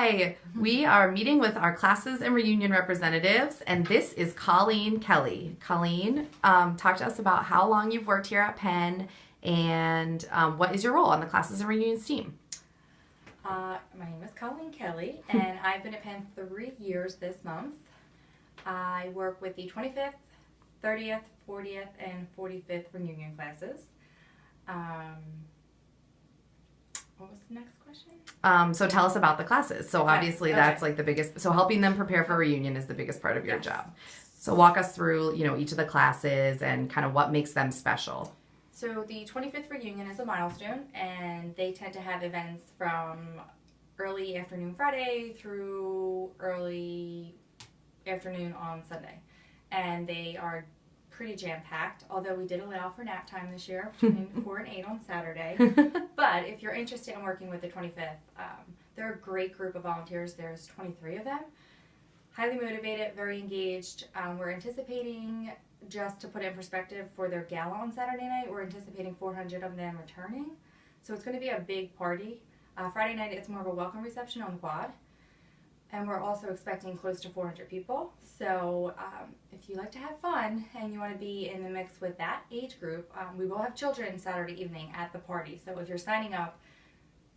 Hi, we are meeting with our classes and reunion representatives, and this is Colleen Kelly. Colleen, talk to us about how long you've worked here at Penn and what is your role on the classes and reunions team? My name is Colleen Kelly, and I've been at Penn 3 years this month. I work with the 25th, 30th, 40th, and 45th reunion classes. What was the next question? So tell us about the classes. So obviously Okay. that's like the biggest, so helping them prepare for reunion is the biggest part of your Yes. job. So walk us through, each of the classes and kind of what makes them special. So the 25th reunion is a milestone, and they tend to have events from early afternoon Friday through early afternoon on Sunday. And they are pretty jam-packed, although we did allow for nap time this year between 4 and 8 on Saturday. But if you're interested in working with the 25th, they're a great group of volunteers. There's 23 of them. Highly motivated, very engaged. We're anticipating, just to put it in perspective, for their gala on Saturday night, we're anticipating 400 of them returning. So it's going to be a big party. Friday night, it's more of a welcome reception on the quad. And we're also expecting close to 400 people. So if you like to have fun and you want to be in the mix with that age group, we will have children Saturday evening at the party. So if you're signing up,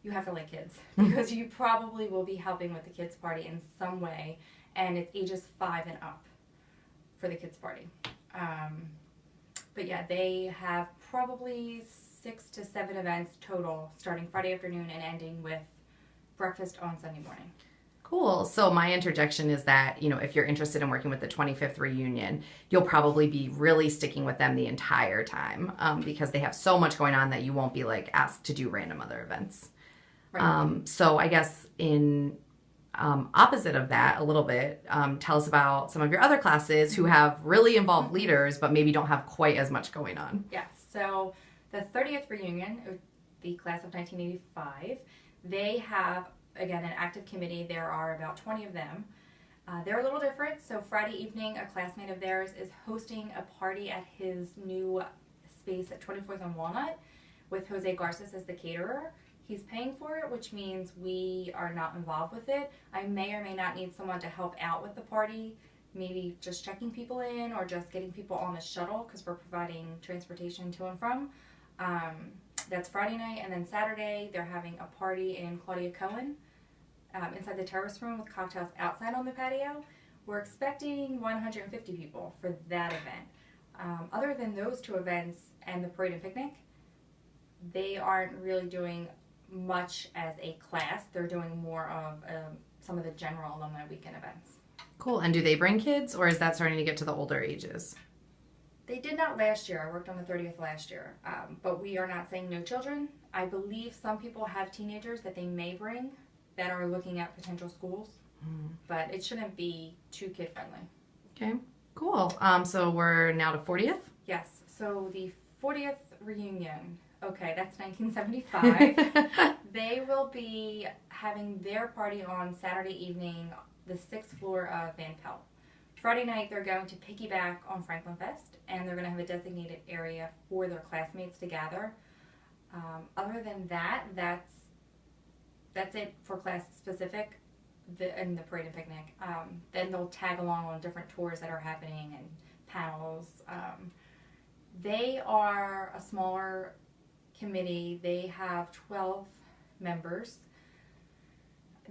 you have to like kids, because you probably will be helping with the kids' party in some way. And it's ages 5 and up for the kids' party. But yeah, they have probably 6 to 7 events total, starting Friday afternoon and ending with breakfast on Sunday morning. Cool. So my interjection is that, if you're interested in working with the 25th reunion, you'll probably be really sticking with them the entire time because they have so much going on that you won't be asked to do random other events. Right. So I guess in opposite of that a little bit, tell us about some of your other classes who have really involved leaders but maybe don't have quite as much going on. Yes. So the 30th reunion, the class of 1985, they have, again, an active committee. There are about 20 of them. They're a little different. So Friday evening, a classmate of theirs is hosting a party at his new space at 24th and Walnut with Jose Garces as the caterer. He's paying for it, which means we are not involved with it. I may or may not need someone to help out with the party, maybe just checking people in or just getting people on the shuttle, because we're providing transportation to and from. That's Friday night, and then Saturday they're having a party in Claudia Cohen inside the terrace room with cocktails outside on the patio. We're expecting 150 people for that event. Other than those 2 events and the parade and picnic, they aren't really doing much as a class. They're doing more of some of the general alumni weekend events. Cool. And do they bring kids, or is that starting to get to the older ages? They did not last year. I worked on the 30th last year. But we are not saying no children. I believe some people have teenagers that they may bring that are looking at potential schools. But it shouldn't be too kid-friendly. Okay, cool. So we're now to 40th? Yes. So the 40th reunion. Okay, that's 1975. They will be having their party on Saturday evening, the 6th floor of Van Pelt. Friday night, they're going to piggyback on Franklin Fest, and they're going to have a designated area for their classmates to gather. Other than that, that's it for class specific and the parade and picnic. Then they'll tag along on different tours that are happening and panels. They are a smaller committee. They have 12 members.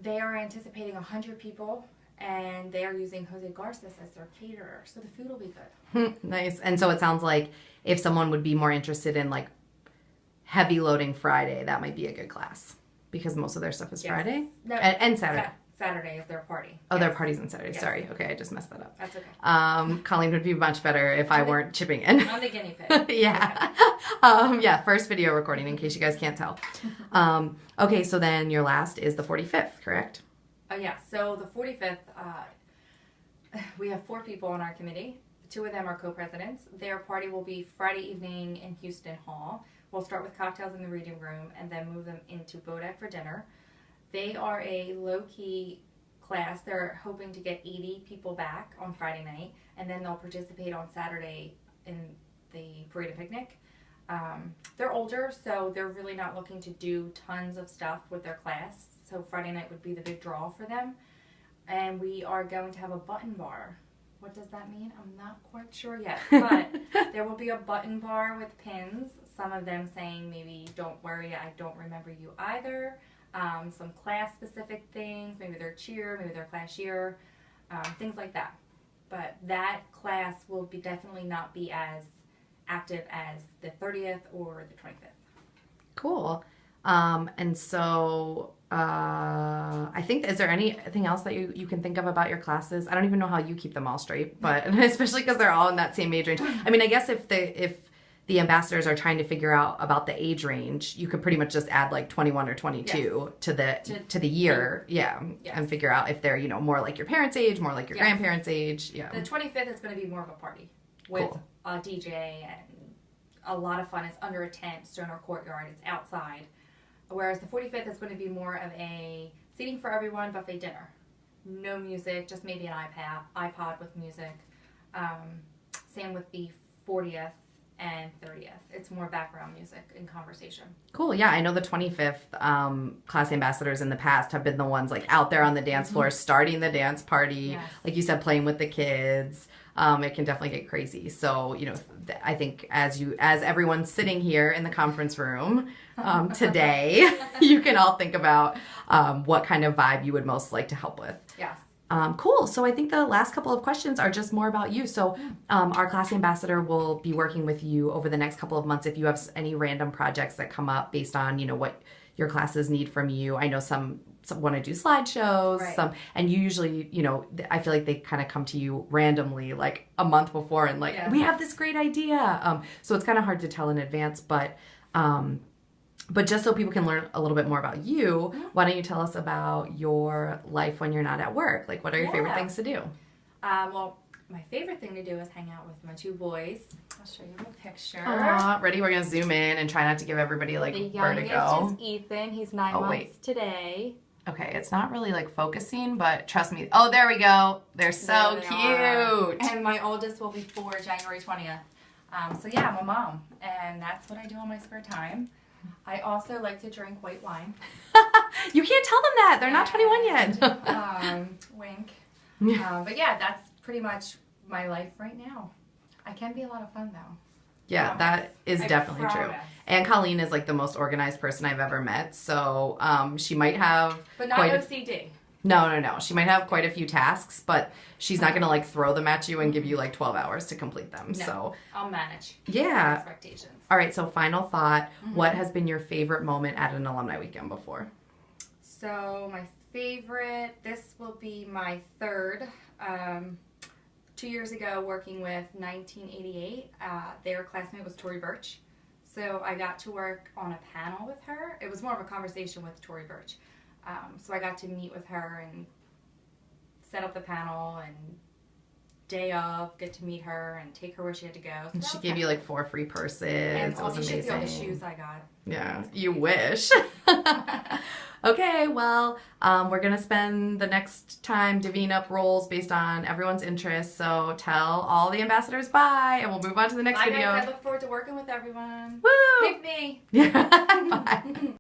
They are anticipating 100 people. And they are using Jose Garces as their caterer, so the food will be good. Nice. And so it sounds like if someone would be more interested in heavy loading Friday, that might be a good class because most of their stuff is Friday and Saturday. Saturday is their party. Oh, their party's on Saturday. Yes. Sorry. Okay, I just messed that up. That's okay. Colleen would be much better if I weren't chipping in. I'm the guinea pig. Yeah. Yeah, first video recording in case you guys can't tell. Okay, so then your last is the 45th, correct? Yeah, so the 45th, we have 4 people on our committee. 2 of them are co-presidents. Their party will be Friday evening in Houston Hall. We'll start with cocktails in the reading room and then move them into Bodak for dinner. They are a low-key class. They're hoping to get 80 people back on Friday night, and then they'll participate on Saturday in the parade and picnic. They're older, so they're really not looking to do tons of stuff with their class. So Friday night would be the big draw for them. And we are going to have a button bar. What does that mean? I'm not quite sure yet. But there will be a button bar with pins. Some of them saying maybe, don't worry, I don't remember you either. Some class-specific things, maybe their cheer, maybe their class year, things like that. But that class will be definitely not be as active as the 30th or the 25th. Cool. And so I think, is there anything else that you can think of about your classes? I don't even know how you keep them all straight, but especially because they're all in that same age range. I mean, I guess if the ambassadors are trying to figure out about the age range, you could pretty much just add like 21 or 22 to the year, and figure out if they're, more like your parents' age, more like your grandparents' age. Yeah. The 25th is going to be more of a party with a DJ and a lot of fun. It's under a tent, Stoner Courtyard. It's outside. Whereas the 45th is going to be more of a seating for everyone, buffet dinner. No music, just maybe an iPod with music. Same with the 40th and 30th. It's more background music and conversation. Cool. Yeah, I know the 25th class ambassadors in the past have been the ones like out there on the dance floor, starting the dance party. Yes. Like you said, playing with the kids. It can definitely get crazy. So, I think as everyone's sitting here in the conference room today, you can all think about what kind of vibe you would most like to help with. Yes. Cool. So I think the last couple of questions are just more about you. So our class ambassador will be working with you over the next couple of months if you have any random projects that come up based on, what your classes need from you. I know some want to do slideshows, right. And you usually, I feel like they kind of come to you randomly like a month before and like, we have this great idea. So it's kind of hard to tell in advance, but just so people can learn a little bit more about you, why don't you tell us about your life when you're not at work? Like, what are your favorite things to do? Well, my favorite thing to do is hang out with my two boys. I'll show you a picture. Ready? We're going to zoom in and try not to give everybody like the vertigo. The youngest is Ethan. He's 9 months today. Okay, it's not really like focusing, but trust me. Oh, there we go. They're so cute. And my oldest will be 4 January 20th. So yeah, I'm a mom, and that's what I do on my spare time. I also like to drink white wine. You can't tell them that. They're not 21 yet. Wink. But yeah, that's pretty much my life right now. I can be a lot of fun though. Yeah, that is definitely true. And Colleen is like the most organized person I've ever met. So she might have... But not OCD. No. She might have quite a few tasks, but she's not going to like throw them at you and give you like 12 hours to complete them. No, so I'll manage. Yeah. Expectations. All right, so final thought. What has been your favorite moment at an alumni weekend before? So my favorite, this will be my third. 2 years ago, working with 1988, their classmate was Tory Burch. So I got to work on a panel with her. It was more of a conversation with Tory Burch. So I got to meet with her and set up the panel and day of, get to meet her and take her where she had to go. So she gave you like 4 free purses. And it was amazing. You should see all the shoes I got. Yeah, you wish. Okay, well, we're going to spend the next time divvying up roles based on everyone's interests. So tell all the ambassadors bye, and we'll move on to the next video. Guys, I look forward to working with everyone. Woo! Pick me. Yeah. Bye.